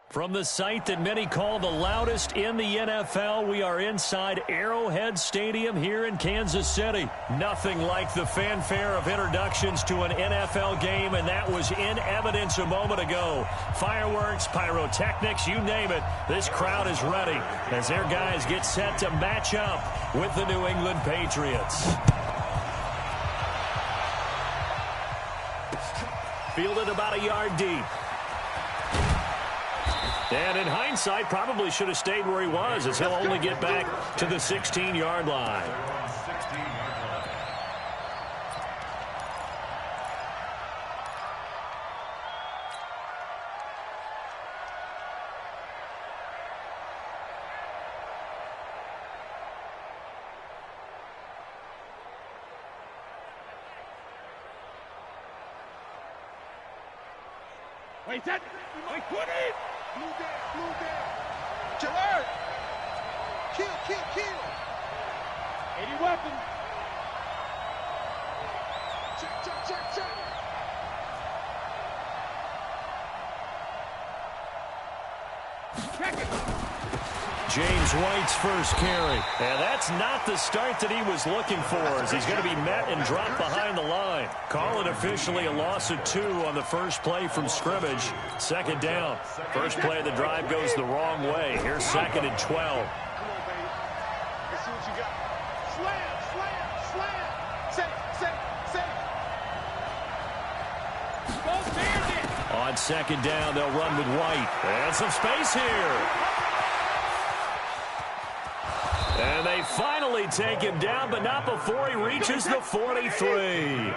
From the site that many call the loudest in the NFL, we are inside Arrowhead Stadium here in Kansas City. Nothing like the fanfare of introductions to an NFL game, and that was in evidence a moment ago. Fireworks, pyrotechnics, you name it. This crowd is ready as their guys get set to match up with the New England Patriots. Fielded about a yard deep. And in hindsight, probably should have stayed where he was, as he'll only get back to the 16-yard line. Wait, that! Wait, put it! Blue there! Gillard! Kill! 80 weapon! Check! Check it! James White's first carry. And that's not the start that he was looking for, as he's going to be met and dropped behind the line. Call it officially a loss of 2 on the first play from scrimmage. Second down. First play of the drive goes the wrong way. Here's second and 12. Come on, baby. Let's see what you got. Slam! Safe! Go Bandit! On second down, they'll run with White. And some space here. And they finally take him down, but not before he reaches the 43.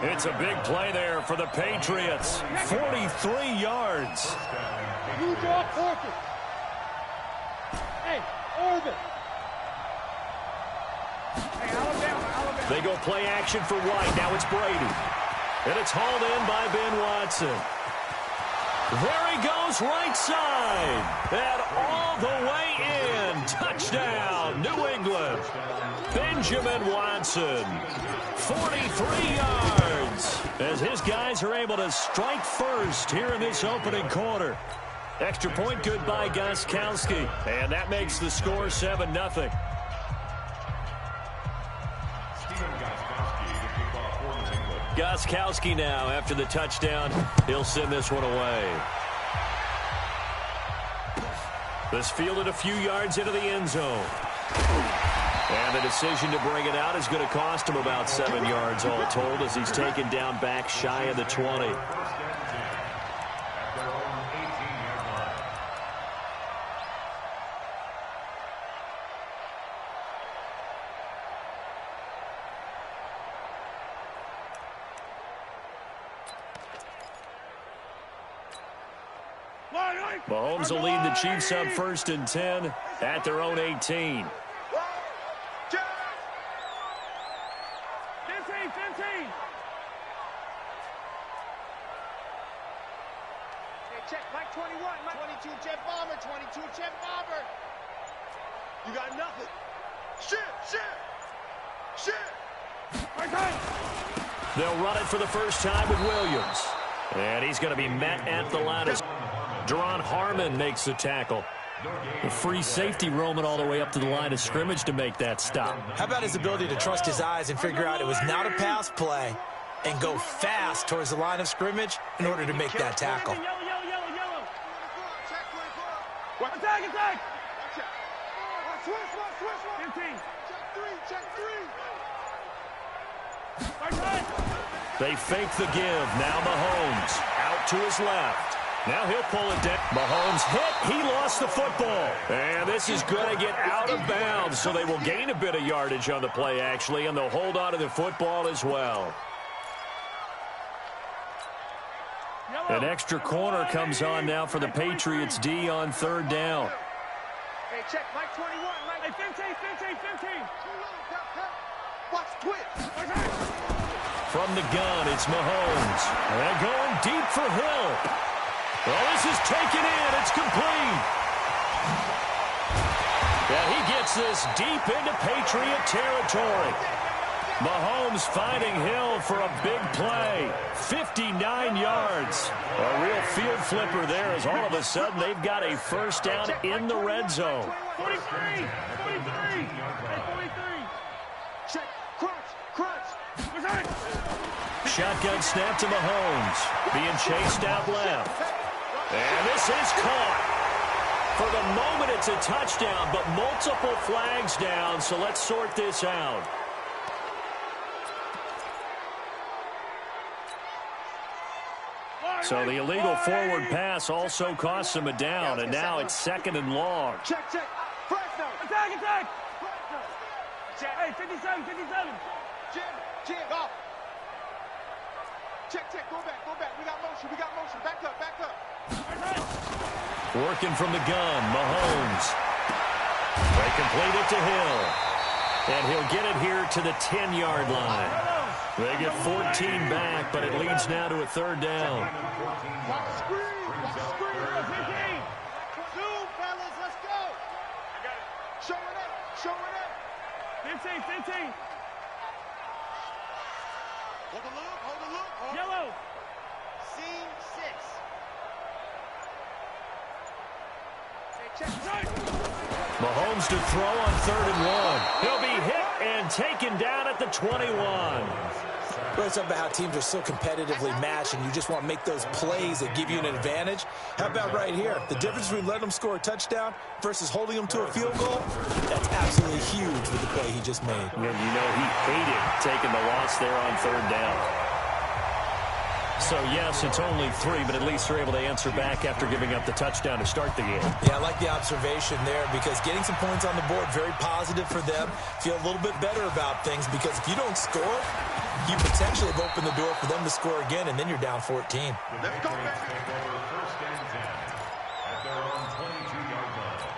It's a big play there for the Patriots. 43 yards. You draw Porter. Hey, Irvin. Hey, Alabama. They go play action for White. Now it's Brady. And it's hauled in by Ben Watson. There he goes, right side. And all the way in. Touchdown, New England. Benjamin Watson. 43 yards. As his guys are able to strike first here in this opening quarter. Extra point good by Gostkowski. And that makes the score 7-0. Gostkowski now after the touchdown. He'll send this one away. This fielded a few yards into the end zone. And the decision to bring it out is going to cost him about 7 yards all told, as he's taken down back shy of the 20. Mahomes will lead the Chiefs up 1st and 10 at their own 18. 15. Check, Mike 21, Mike 22, jet bomber. You got nothing. Shit. They'll run it for the first time with Williams. And he's going to be met at the line. Deron Harmon makes the tackle. A free safety roaming all the way up to the line of scrimmage to make that stop. How about his ability to trust his eyes and figure out it was not a pass play and go fast towards the line of scrimmage in order to make that tackle. Yellow. Attack. Switch. 15. Check three. They fake the give. Now Mahomes out to his left. Now he'll pull it down. Mahomes hit. He lost the football. And this is going to get out of bounds, so they will gain a bit of yardage on the play, actually, and they'll hold on to the football as well. An extra corner comes on now for the Patriots D on 3rd down. Hey, check. Mike 21. Mike 15. Watch twitch. From the gun, it's Mahomes. And going deep for Hill. Well, this is taken in. It's complete. And he gets this deep into Patriot territory. Mahomes finding Hill for a big play. 59 yards. A real field flipper there as all of a sudden they've got a first down in the red zone. 43. Check. Crunch. Shotgun snap to Mahomes. Being chased out left. And this is caught. For the moment, it's a touchdown, but multiple flags down, so let's sort this out. So the illegal forward pass also costs him a down, and now it's 2nd and long. Check. Fresno. Attack. Fresno. Hey, 57. Jim. Off. Check. Go back. We got motion. Back up. Working from the gun, Mahomes. They complete it to Hill. And he'll get it here to the 10-yard line. They get 14 back, but it leads now to a 3rd down. Watch the screen. 2, fellas, let's go. I got it. Show it up. 15. Hold the look. Yellow. Scene 6. Mahomes to throw on 3rd and 1. He'll be hit and taken down at the 21. Well, it's about how teams are so competitively matched, and you just want to make those plays that give you an advantage. How about right here? The difference between letting them score a touchdown versus holding them to a field goal, that's absolutely huge with the play he just made. And you know he hated taking the loss there on 3rd down. So, yes, it's only 3, but at least they're able to answer back after giving up the touchdown to start the game. Yeah, I like the observation there because getting some points on the board, very positive for them. Feel a little bit better about things because if you don't score, you potentially have opened the door for them to score again, and then you're down 14. Let's go, baby. First and 10 at their own 22-yard line.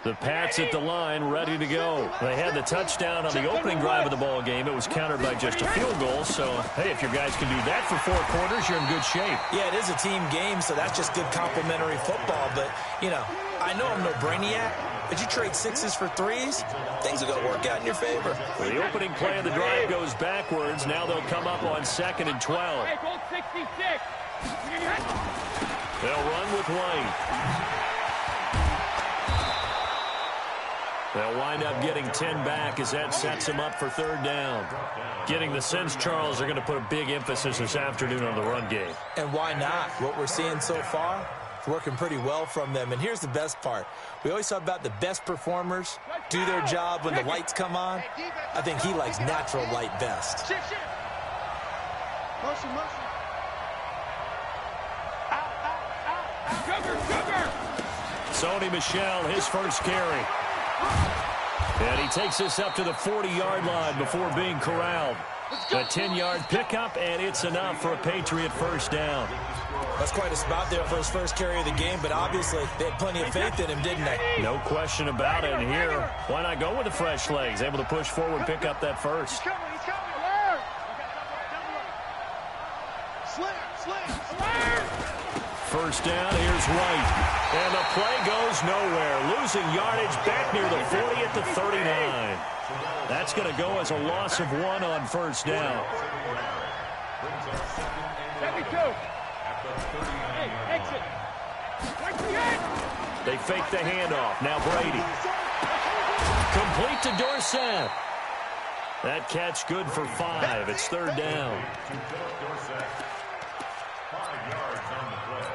The Pats at the line, ready to go. They had the touchdown on the opening drive of the ball game. It was countered by just a field goal. So, hey, if your guys can do that for 4 quarters, you're in good shape. Yeah, it is a team game, so that's just good complimentary football. But, you know, I know I'm no brainiac, but you trade 6s for 3s, things are going to work out in your favor. Well, the opening play of the drive goes backwards. Now they'll come up on 2nd and 12. They'll run with White. They'll wind up getting 10 back as that sets them up for 3rd down. Getting the sense, Charles, they're going to put a big emphasis this afternoon on the run game. And why not? What we're seeing so far, it's working pretty well from them. And here's the best part. We always talk about the best performers do their job when the lights come on. I think he likes natural light best. Motion. Sony Michel, his first carry. And he takes this up to the 40-yard line before being corralled. A 10-yard pickup, and it's enough for a Patriot first down. That's quite a spot there for his first carry of the game, but obviously they had plenty of faith in him, didn't they? No question about it. And here, why not go with the fresh legs? Able to push forward, pick up that first. He's coming. First down, here's White. And the play goes nowhere. Losing yardage back near the 40 at the 39. That's going to go as a loss of 1 on first down. They fake the handoff. Now Brady. Complete to Dorsett. That catch good for 5. It's 3rd down. 5 yards on the play.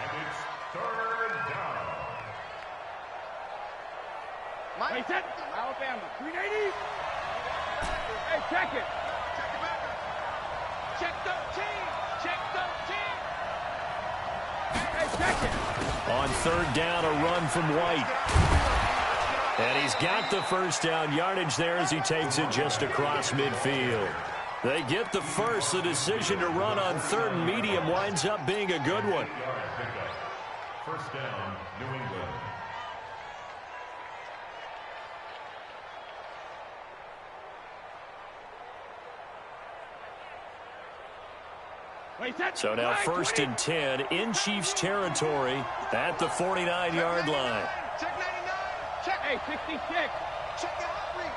And it's 3rd down. Mike, Alabama, 380. Hey, check it. Check it back. Check 13. Check 13. Hey, check it. On third down, a run from White. And he's got the first down yardage there as he takes it just across midfield. They get the first. The decision to run on third and medium winds up being a good one. First down, New England. So now first and 10 in Chiefs territory at the 49-yard line. Check 99. Check. Hey, 66. Check the hot read.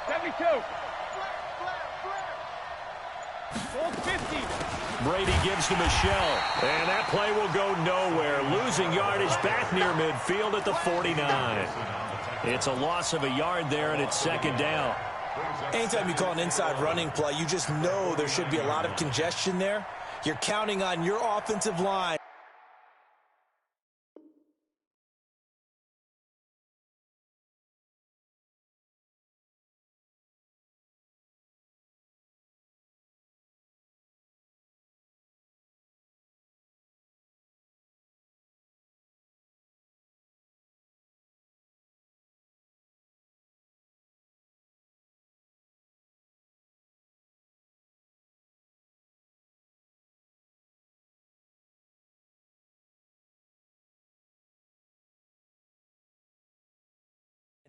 72. Full 50. Brady gives to Michelle. And that play will go nowhere. Losing yardage back near midfield at the 49. It's a loss of a yard there, and it's second down. Anytime you call an inside running play, you just know there should be a lot of congestion there. You're counting on your offensive line.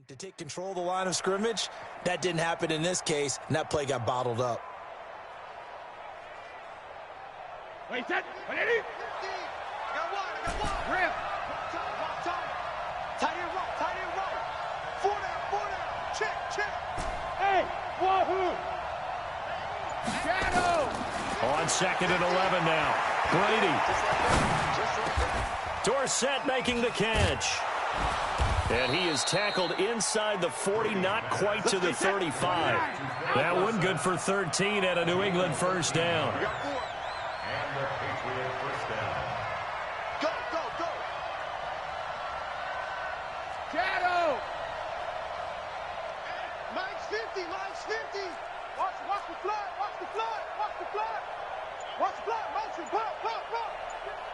To take control of the line of scrimmage, that didn't happen in this case, and that play got bottled up. Wait, set. Ready? I got one. Rip. Tight end right. 4 down. Check. Hey, wahoo. Shadow. On second and 11 now. Brady. Dorsett making the catch. And he is tackled inside the 40, not quite to the 35. That one good for 13 and a New England first down. And the Patriot first down. Go. Shadow. Mine's 50. Watch the flood. Motion. Pop.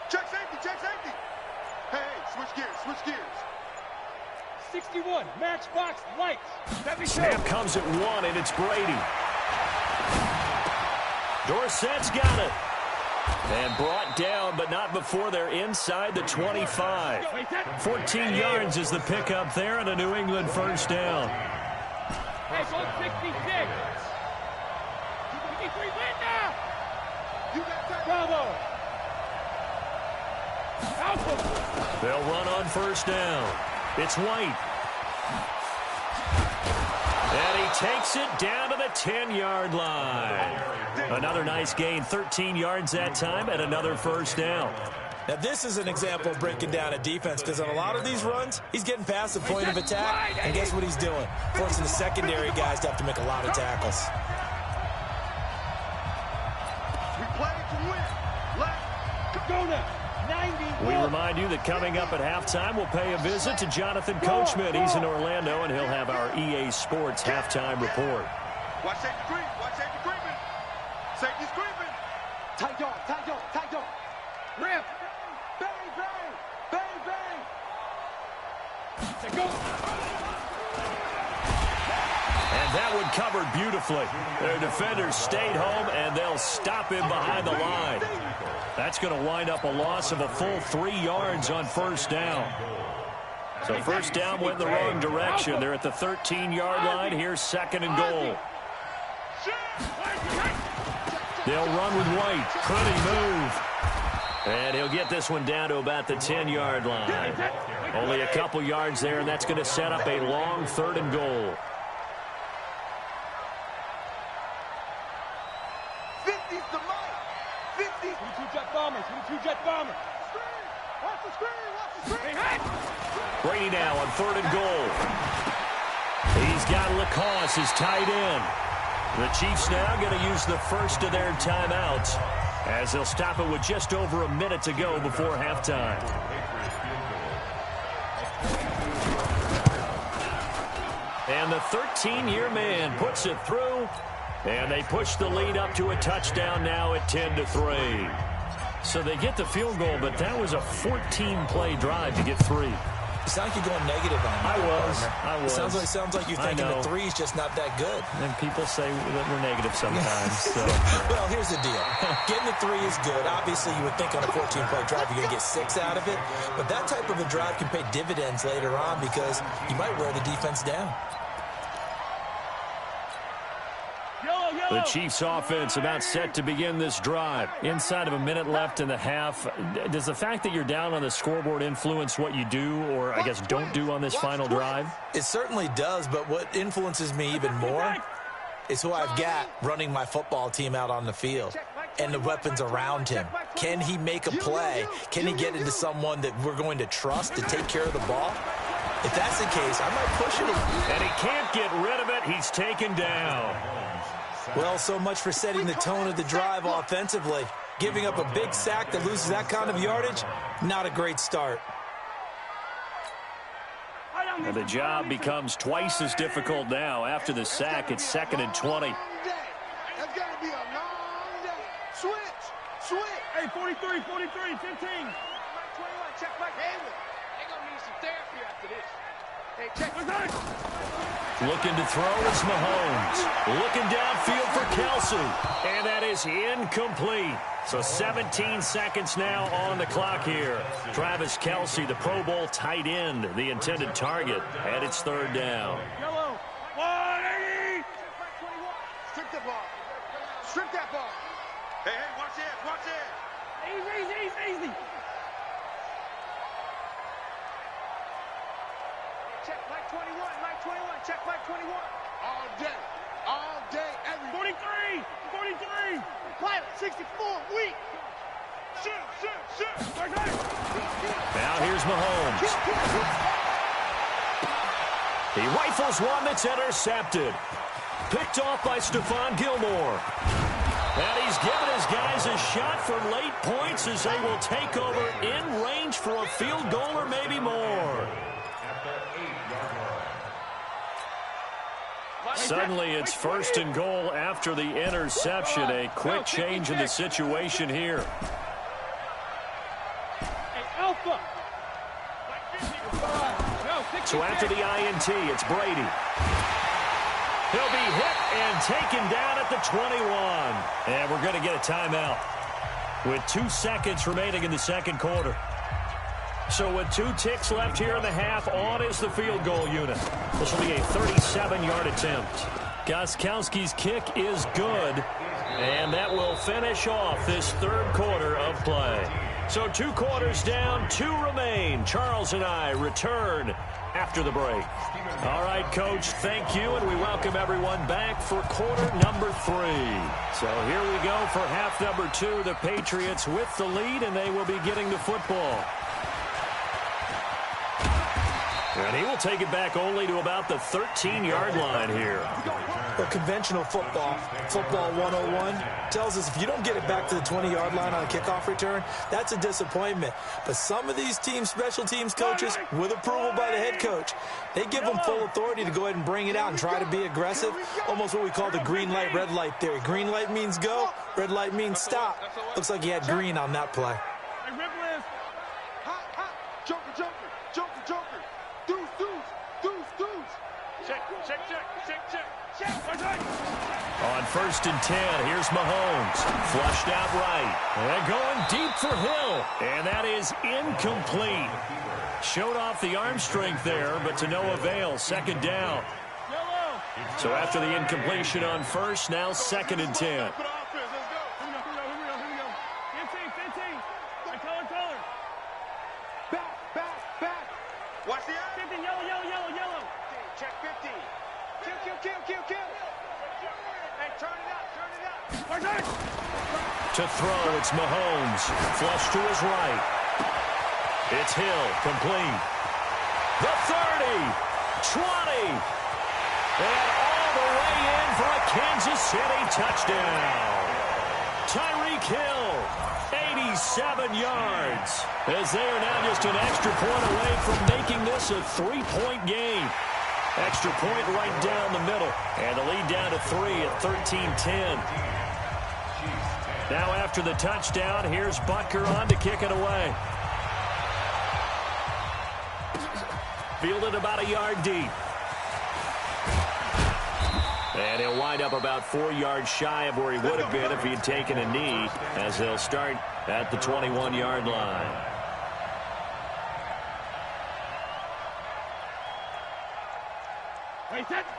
Check safety. Hey, switch gears. 61, matchbox lights. Snap comes at 1, and it's Brady. Dorsett's got it. And brought down, but not before they're inside the 25. 14 yards is the pickup there, and a New England first down. Hey, go 66. 53, win now. You got that. Bravo. Alpha. They'll run on first down. It's White. And he takes it down to the 10-yard line. Another nice gain, 13 yards that time, and another first down. Now, this is an example of breaking down a defense, because on a lot of these runs, he's getting past the point of attack, and guess what he's doing? Forcing the secondary guys to have to make a lot of tackles. We play to win. Let's go now. 91. We remind you that coming up at halftime, we'll pay a visit to Jonathan Coachman. He's in Orlando, and he'll have our EA Sports halftime report. Watch safety creep. Safety's creeping. Tight dog. Rip. Bang. Go. And that one covered beautifully. Their defenders stayed home, and they'll stop him behind the line. That's going to wind up a loss of a full 3 yards on first down. So first down went the wrong direction. They're at the 13-yard line. Here's second and goal. They'll run with White. Pretty move. And he'll get this one down to about the 10-yard line. Only a couple yards there, and that's going to set up a long third and goal. 50's the mic. 50. 22-jet bombers. Watch the screen. Brady now on third and goal. He's got Lacoste as tight end. The Chiefs now going to use the first of their timeouts as they'll stop it with just over a minute to go before halftime. And the 13-year man puts it through And they push the lead up to a touchdown now at 10-3. So they get the field goal, but that was a 14-play drive to get 3. You sound like you're going negative on me. I was. It sounds like you're thinking the 3's just not that good. And people say that we're negative sometimes. So. Well, here's the deal. Getting the 3 is good. Obviously, you would think on a 14-play drive you're going to get 6 out of it. But that type of a drive can pay dividends later on because you might wear the defense down. The Chiefs offense about set to begin this drive. Inside of a minute left in the half. Does the fact that you're down on the scoreboard influence what you do or, I guess, don't do on this final drive? It certainly does, but what influences me even more is who I've got running my football team out on the field and the weapons around him. Can he make a play? Can he get into someone that we're going to trust to take care of the ball? If that's the case, I might push it. And he can't get rid of it. He's taken down. Well, so much for setting the tone of the drive offensively. Giving up a big sack that loses that kind of yardage, not a great start. And the job becomes twice as difficult now. After the sack, it's 2nd and 20. That's got to be a long day. Switch. Hey, 43, 43, 15. 21, check Mike Haywood. They're going to need some therapy after this. Hey, check. Looking to throw is Mahomes. Looking downfield for Kelsey. And that is incomplete. So 17 seconds now on the clock here. Travis Kelsey, the Pro Bowl tight end, the intended target. And it's 3rd down. Yellow. 180. Strip the ball. Strip that ball. Hey, watch it. Easy. Check Mike 21. Check Mike 21. All day, every 43. Pilot 64, weak. Shoot. Now here's Mahomes. He rifles one that's intercepted. Picked off by Stephon Gilmore. And he's given his guys a shot for late points as they will take over in range for a field goal or maybe more. Suddenly it's 1st and goal after the interception. A quick change in the situation here. Hey, Alpha. So after the INT, it's Brady. He'll be hit and taken down at the 21. And we're going to get a timeout with 2 seconds remaining in the second quarter. So with 2 ticks left here in the half, on is the field goal unit. This will be a 37-yard attempt. Gostkowski's kick is good, and that will finish off this 3rd quarter of play. So 2 quarters down, 2 remain. Charles and I return after the break. All right, Coach, thank you, and we welcome everyone back for quarter number 3. So here we go for half number 2. The Patriots with the lead, and they will be getting the football. And he will take it back only to about the 13-yard line here. Well, conventional football 101, tells us if you don't get it back to the 20-yard line on a kickoff return, that's a disappointment. But some of these teams, special teams coaches, with approval by the head coach, they give them full authority to go ahead and bring it out and try to be aggressive, almost what we call the green light, red light theory. Green light means go, red light means stop. Looks like he had green on that play. On 1st and 10, here's Mahomes. Flushed out right. And going deep for Hill. And that is incomplete. Showed off the arm strength there, but to no avail. 2nd down. So after the incompletion on 1st, now 2nd and 10. Watch the 50, yellow. Check 50. Kill. Hey, turn it up. To throw, it's Mahomes. Flush to his right. It's Hill, complete. The 30, 20, and all the way in for a Kansas City touchdown. Tyreek Hill, 87 yards, as they are now just an extra point away from making this a 3-point game. Extra point right down the middle. And the lead down to 3 at 13-10. Now after the touchdown, here's Butker on to kick it away. Fielded about a yard deep. And he'll wind up about 4 yards shy of where he would have been if he had taken a knee, as they'll start at the 21-yard line.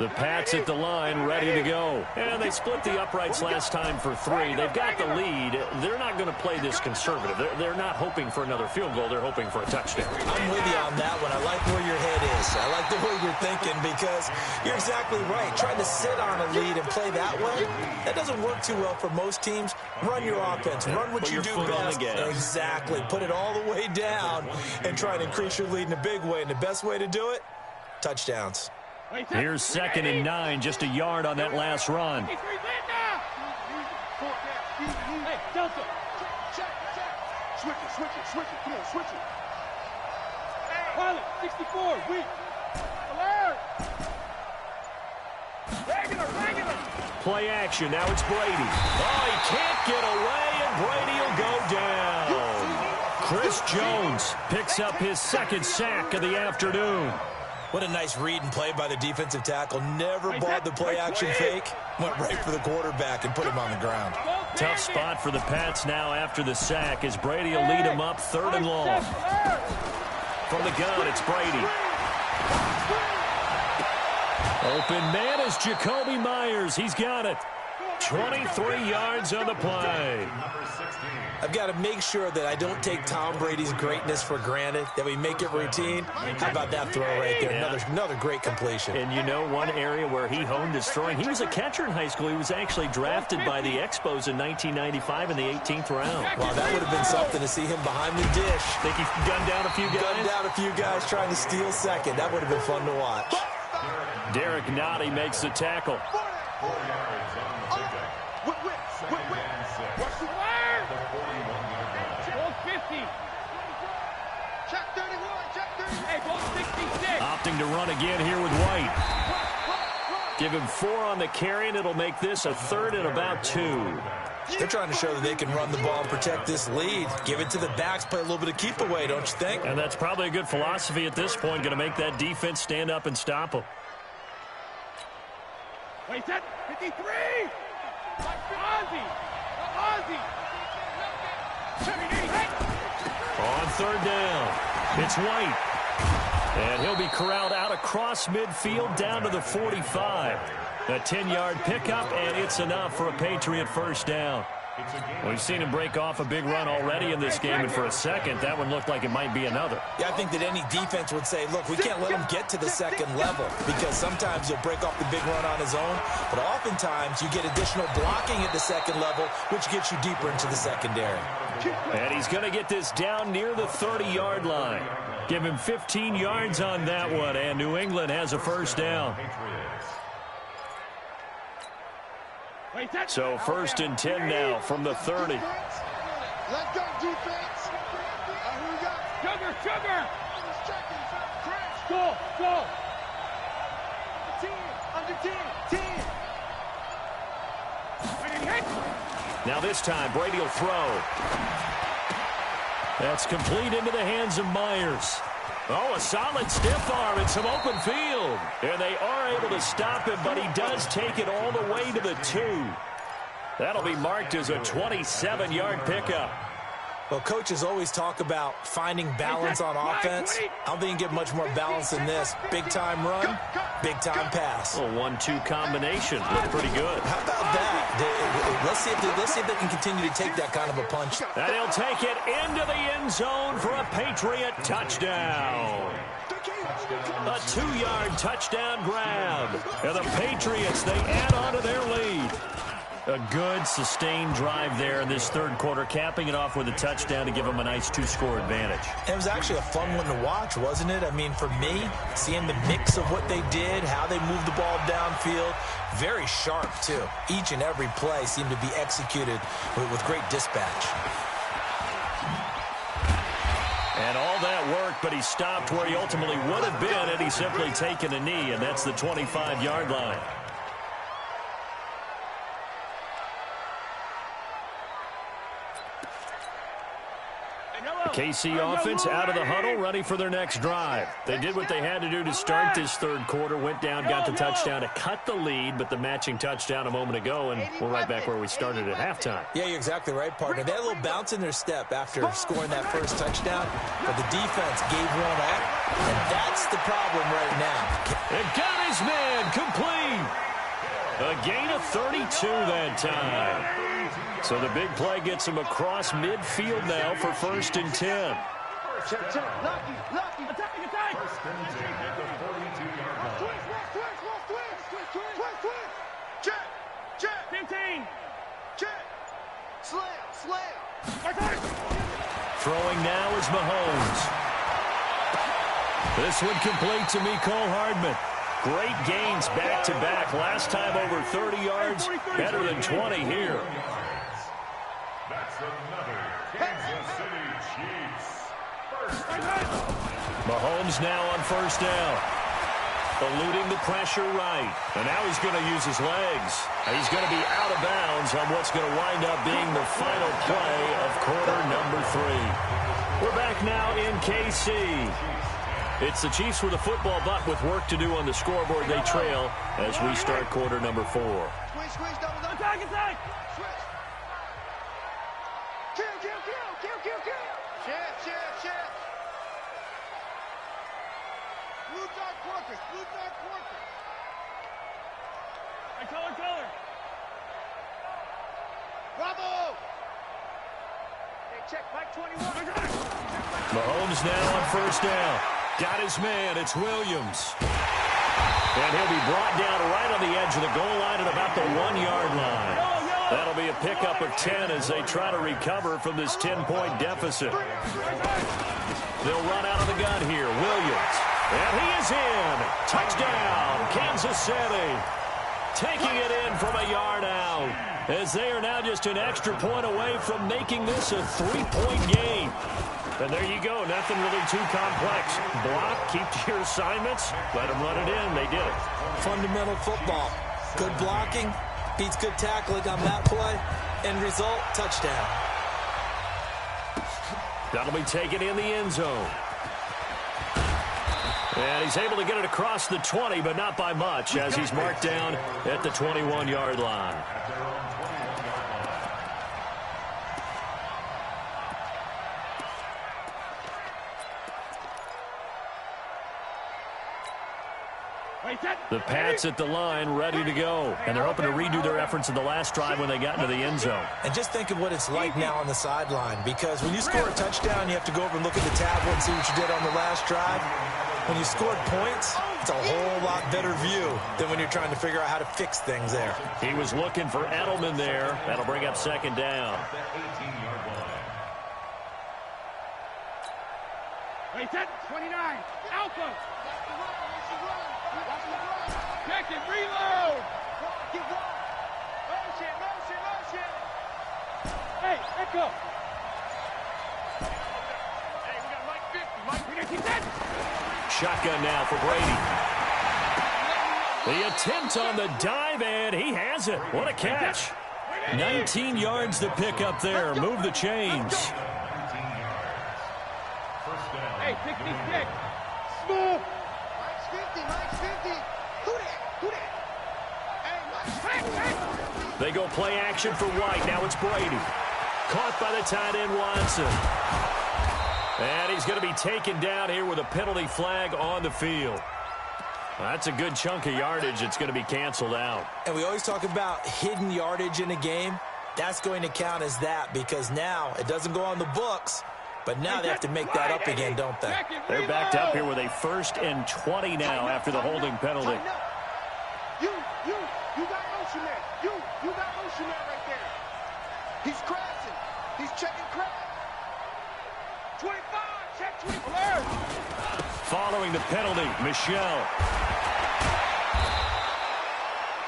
The Pats at the line, ready to go. And they split the uprights last time for 3. They've got the lead. They're not going to play this conservative. They're not hoping for another field goal. They're hoping for a touchdown. I'm with you on that one. I like where your head is. I like the way you're thinking, because you're exactly right. Trying to sit on a lead and play that way, that doesn't work too well for most teams. Run your offense. Run what you do best. Exactly. Put it all the way down and try to increase your lead in a big way. And the best way to do it, touchdowns. Here's 2nd and 9, just a yard on that last run. Hey, Delta. Switch it. Come on, switch it. Pilot, 64, weak. Alert. Regular. Play action. Now it's Brady. Oh, he can't get away, and Brady will go down. Chris Jones picks up his 2nd sack of the afternoon. What a nice read and play by the defensive tackle. Never bought the play-action fake. Went right for the quarterback and put him on the ground. Tough spot for the Pats now after the sack, as Brady will lead him up 3rd and long. From the gun, it's Brady. Open man is Jacoby Myers. He's got it. 23 yards on the play. I've got to make sure that I don't take Tom Brady's greatness for granted, that we make it routine. How about that throw right there? Yeah. Another great completion. And you know, one area where he honed his throwing, he was a catcher in high school. He was actually drafted by the Expos in 1995 in the 18th round. Wow, that would have been something to see him behind the dish. Think he gunned down a few guys? Gunned down a few guys trying to steal second. That would have been fun to watch. Derek Nottie makes the tackle. 4 yards on the pickup. What's the word? 50. Check 31. Hey, ball 66. Opting to run again here with White. Give him 4 on the carry, and it'll make this a 3rd and about 2. They're trying to show that they can run the ball and protect this lead. Give it to the backs, play a little bit of keep away, don't you think? And that's probably a good philosophy at this point, going to make that defense stand up and stop them. Wait, that 53. Ozzy. On 3rd down, it's White. And he'll be corralled out across midfield down to the 45. A 10-yard pickup, and it's enough for a Patriot 1st down. We've seen him break off a big run already in this game, and for a second, that one looked like it might be another. Yeah, I think that any defense would say, look, we can't let him get to the 2nd level, because sometimes he'll break off the big run on his own, but oftentimes you get additional blocking at the 2nd level, which gets you deeper into the secondary. And he's going to get this down near the 30-yard line. Give him 15 yards on that one, and New England has a 1st down. So 1st and 10 now from the 30. Let go, defense. Here we go. Sugar. Go. 10, under 10. Now this time, Brady will throw. That's complete into the hands of Myers. Oh, a solid stiff arm and some open field. And they are able to stop him, but he does take it all the way to the 2. That'll be marked as a 27-yard pickup. Well, coaches always talk about finding balance on offense. I don't think you can get much more balance than this. Big-time run, big-time pass. A 1-2 combination. Looked pretty good. How about that? Let's see if they can continue to take that kind of a punch. And he'll take it into the end zone for a Patriot touchdown. A 2-yard touchdown grab. And the Patriots, they add on to their lead. A good, sustained drive there in this 3rd quarter, capping it off with a touchdown to give them a nice 2-score advantage. It was actually a fun one to watch, wasn't it? I mean, for me, seeing the mix of what they did, how they moved the ball downfield, very sharp, too. Each and every play seemed to be executed with great dispatch. And all that work, but he stopped where he ultimately would have been had he simply taken a knee, and that's the 25-yard line. KC offense out of the huddle, ready for their next drive. They did what they had to do to start this third quarter, went down, got the touchdown to cut the lead, but the matching touchdown a moment ago, and we're right back where we started at halftime. Yeah, you're exactly right, partner. They had a little bounce in their step after scoring that first touchdown, but the defense gave one up, and that's the problem right now. And got his man complete. A gain of 32 that time. So the big play gets him across midfield now for 1st and 10. Check, check. Lucky, lucky. Attack, attack. First and 10 at the 42-yard line. Twist. Check, check. 15. Check. Slam. Throwing now is Mahomes. This one complete to Mecole Hardman. Great gains back-to-back. Last time over 30 yards, better than 20 here. That's another Kansas City Chiefs. Mahomes now on 1st down. Eluding the pressure right. And now he's going to use his legs. He's going to be out of bounds on what's going to wind up being the final play of quarter number 3. We're back now in KC. It's the Chiefs with a football, but with work to do on the scoreboard. They trail as we start quarter number 4. Squish, double. Attack. Switch. Kill. Shift. Blue dot quarters. Hey, color. Bravo. Hey, check, Mike 21. Mahomes now on 1st down. Got his man. It's Williams. And he'll be brought down right on the edge of the goal line at about the 1-yard line. That'll be a pickup of 10 as they try to recover from this 10-point deficit. They'll run out of the gun here. Williams. And he is in. Touchdown, Kansas City. Taking it in from a yard out, as they are now just an extra point away from making this a 3-point game. And there you go. Nothing really too complex. Block, keep to your assignments, let them run it in. They did it. Fundamental football. Good blocking beats good tackling on that play. End result, touchdown. That'll be taken in the end zone. And he's able to get it across the 20, but not by much, as he's marked down at the 21-yard line. The Pats at the line, ready to go. And they're hoping to redo their efforts in the last drive when they got into the end zone. And just think of what it's like now on the sideline, because when you score a touchdown, you have to go over and look at the tablet and see what you did on the last drive. When you scored points, it's a whole lot better view than when you're trying to figure out how to fix things there. He was looking for Edelman there. That'll bring up 2nd down. Wait, set. 29. Alpha. Check it. Reload. Motion. Hey, echo. Hey, we got Mike 50. We got keep that. Shotgun now for Brady. The attempt on the dive, and he has it. What a catch. 19 yards to pick up there. Move the chains. Hey, 66. Smooth. Mike's 50. Who that? Hey, Mike. They go play action for White. Now it's Brady. Caught by the tight end Watson. And he's going to be taken down here with a penalty flag on the field. That's a good chunk of yardage. It's going to be canceled out. And we always talk about hidden yardage in a game. That's going to count as that, because now it doesn't go on the books, but now they have to make that up again, don't they? They're backed up here with a 1st and 20 now after the holding penalty. You got Ocean Man. You got Ocean Man right there. He's crashing. He's checking crash. 25. Check 25. Following the penalty, Michelle.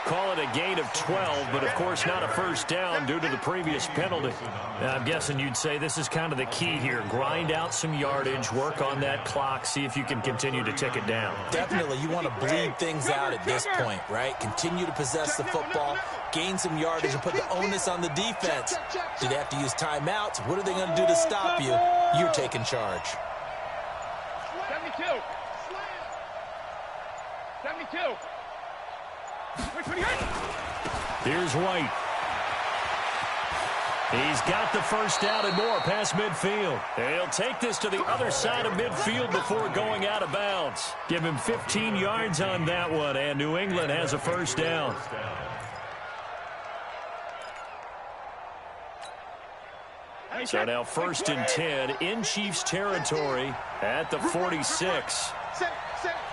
Call it a gain of 12, but of course not a first down due to the previous penalty. I'm guessing you'd say this is kind of the key here. Grind out some yardage, work on that clock, see if you can continue to tick it down. Definitely, you want to bleed things out at this point, right? Continue to possess the football, gain some yardage, and put the onus on the defense. Do they have to use timeouts? What are they going to do to stop you? You're taking charge. 72. 72. Here's White. He's got the first down and more past midfield. He'll take this to the other side of midfield before going out of bounds. Give him 15 yards on that one, and New England has a first down. So now 1st and 10 in Chiefs territory at the 46.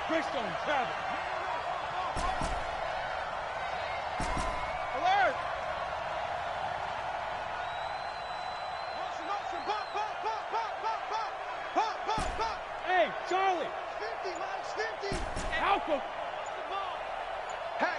Bristol, travel. Hey, Charlie. 50, Mike, 50. Alpha. Hey,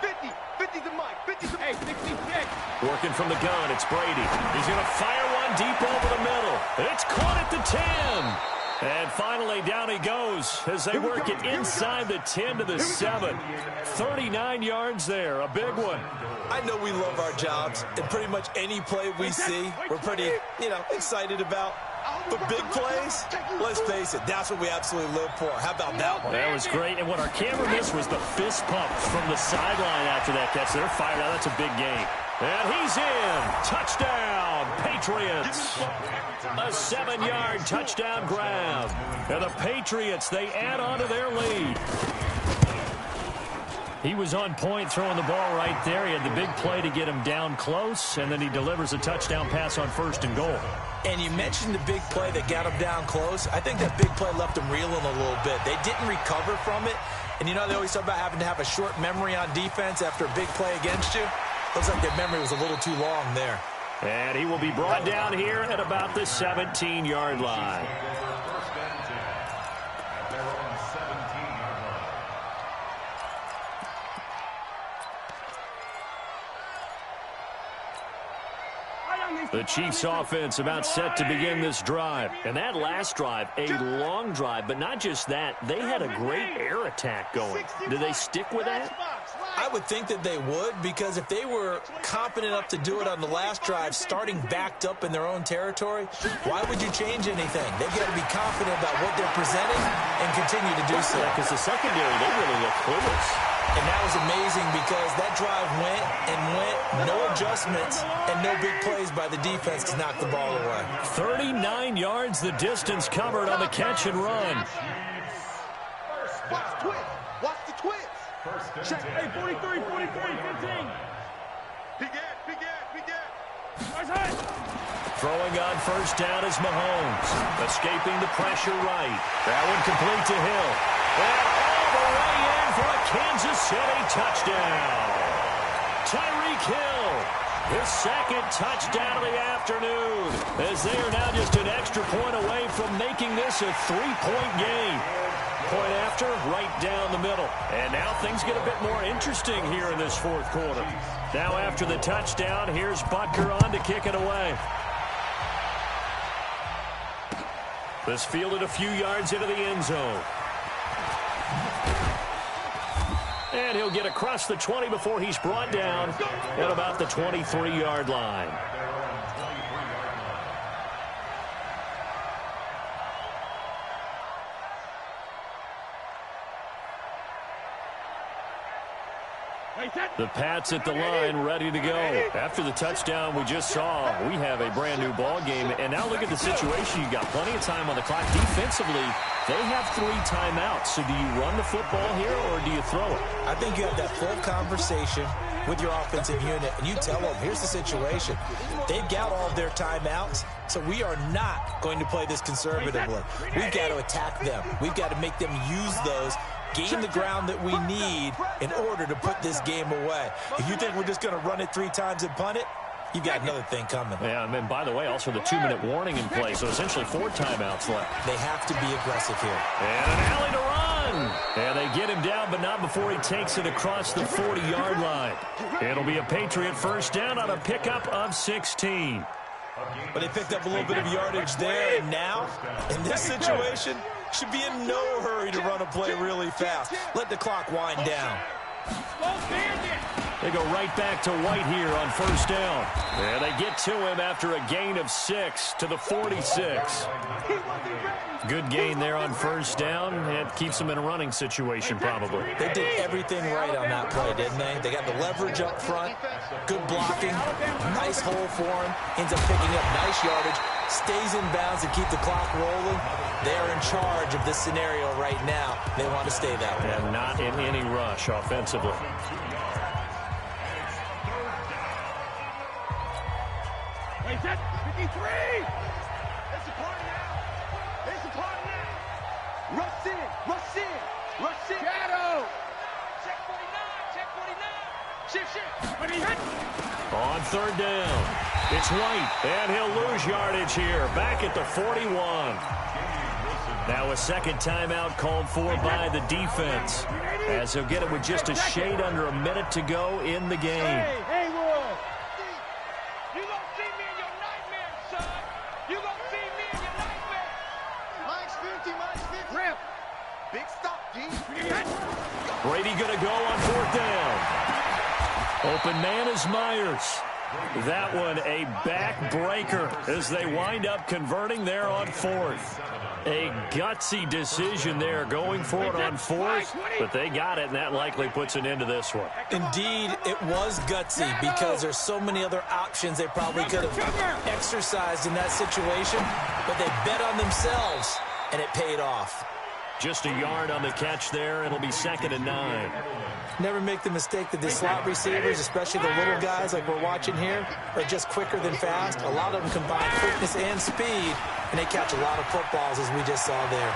50. 50 to Mike, 50 to Hey, 66. Working from the gun, it's Brady. He's going to fire one deep over the middle. It's caught at the 10. And finally, down he goes as they work it inside the 10 to the 7. 39 yards there, a big one. I know we love our jobs, and pretty much any play we see, we're pretty, excited about. But big plays, let's face it, that's what we absolutely live for. How about that one? That was great. And what our camera missed was the fist pumps from the sideline after that catch. They're fired out. That's a big game. And he's in. Touchdown, Patriots. A 7-yard touchdown grab. And the Patriots, they add on to their lead. He was on point throwing the ball right there. He had the big play to get him down close, and then he delivers a touchdown pass on 1st and goal. And you mentioned the big play that got him down close. I think that big play left him reeling a little bit. They didn't recover from it. And they always talk about having to have a short memory on defense after a big play against you. Looks like their memory was a little too long there. And he will be brought down here at about the 17-yard line. The Chiefs offense about set to begin this drive. And that last drive, a long drive, but not just that. They had a great air attack going. Do they stick with that? I would think that they would, because if they were confident enough to do it on the last drive, starting backed up in their own territory, why would you change anything? They've got to be confident about what they're presenting and continue to do so. Because the secondary, they really look clueless. And that was amazing because that drive went, no adjustments, and no big plays by the defense to knock the ball away. 39 yards the distance covered on the catch and run. Watch the twist. Watch the twist. Check. Hey, 43, 15. Begin. Throwing on 1st down is Mahomes. Escaping the pressure right. That one complete to Hill. And all the way in for a Kansas City touchdown. Tyreek Hill, his 2nd touchdown of the afternoon, as they are now just an extra point away from making this a 3-point game. Point after, right down the middle. And now things get a bit more interesting here in this 4th quarter. Now after the touchdown, here's Butker on to kick it away. This fielded a few yards into the end zone. And he'll get across the 20 before he's brought down at about the 23-yard line. The Pats at the line, ready to go. After the touchdown we just saw, we have a brand-new ball game. And now look at the situation. You've got plenty of time on the clock. Defensively, they have 3 timeouts. So do you run the football here or do you throw it? I think you have that full conversation with your offensive unit, and you tell them, here's the situation. They've got all of their timeouts, so we are not going to play this conservatively. We've got to attack them. We've got to make them use those, gain the ground that we need in order to put this game away. If you think we're just going to run it 3 times and punt it, you've got another thing coming. Yeah, and by the way, also the 2-minute warning in play, so essentially 4 timeouts left. They have to be aggressive here. And an alley to run. Sutton. And they get him down, but not before he takes it across the 40-yard line. It'll be a Patriot first down on a pickup of 16. But they picked up a little bit of yardage there, and now, in this situation, should be in no hurry to run a play really fast. Let the clock wind down. They go right back to White here on first down. And they get to him after a gain of 6 to the 46. Good gain there on first down. It keeps them in a running situation probably. They did everything right on that play, didn't they? They got the leverage up front, good blocking, nice hole for him, ends up picking up nice yardage, stays in bounds to keep the clock rolling. They're in charge of this scenario right now. They want to stay that way. And not in any rush offensively. Wait, that 53! It's a party now. It's a party now. Rush in. Rush in. Rush in. Shadow! Check 49. Check 49. Shift, shift. But he hit! On third down, it's White, and he'll lose yardage here, back at the 41. Now a second timeout called for by the defense, as he'll get it with just a shade under a minute to go in the game. Hey, Haywood! You gonna see me in your nightmare, son. You gonna see me in your nightmare. Mine's 50, mine's 50. Rip! Big stop, D. Brady gonna go on fourth down. Open man is Myers. That one a backbreaker as they wind up converting there on fourth. A gutsy decision there going for it on fourth, but they got it, and that likely puts an end to this one. Indeed, it was gutsy because there's so many other options they probably could have exercised in that situation, but they bet on themselves, and it paid off. Just a yard on the catch there. It'll be 2nd and 9. Never make the mistake that the slot receivers, especially the little guys like we're watching here, are just quicker than fast. A lot of them combine quickness and speed, and they catch a lot of footballs, as we just saw there.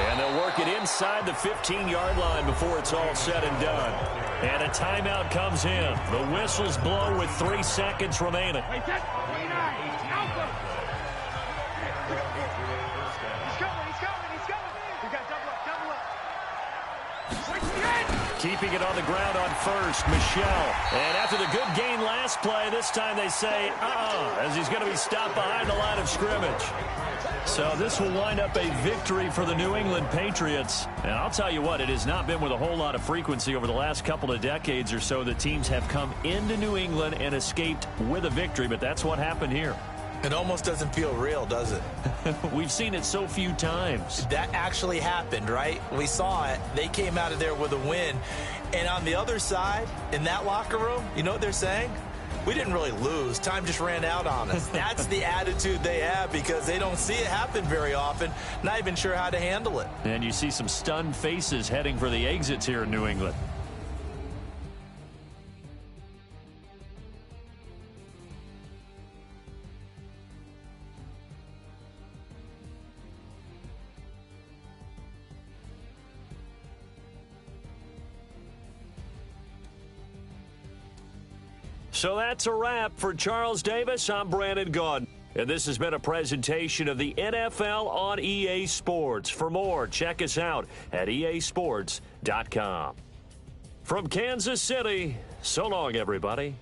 And they'll work it inside the 15-yard line before it's all said and done. And a timeout comes in. The whistles blow with 3 seconds remaining. Wait, that 49! Alpha! He's coming, he's coming, he's coming. We got double up, double up. Keeping it on the ground on first, Michelle. And after the good gain last play, this time they say, as he's going to be stopped behind the line of scrimmage. So this will wind up a victory for the New England Patriots. And I'll tell you what, it has not been with a whole lot of frequency over the last couple of decades or so that teams have come into New England and escaped with a victory, but that's what happened here. It almost doesn't feel real, does it? We've seen it so few times. That actually happened, right? We saw it. They came out of there with a win. And on the other side, in that locker room, you know what they're saying? We didn't really lose. Time just ran out on us. That's the attitude they have because they don't see it happen very often, not even sure how to handle it. And you see some stunned faces heading for the exits here in New England. So that's a wrap for Charles Davis. I'm Brandon Gaudin. And this has been a presentation of the NFL on EA Sports. For more, check us out at easports.com. From Kansas City, so long, everybody.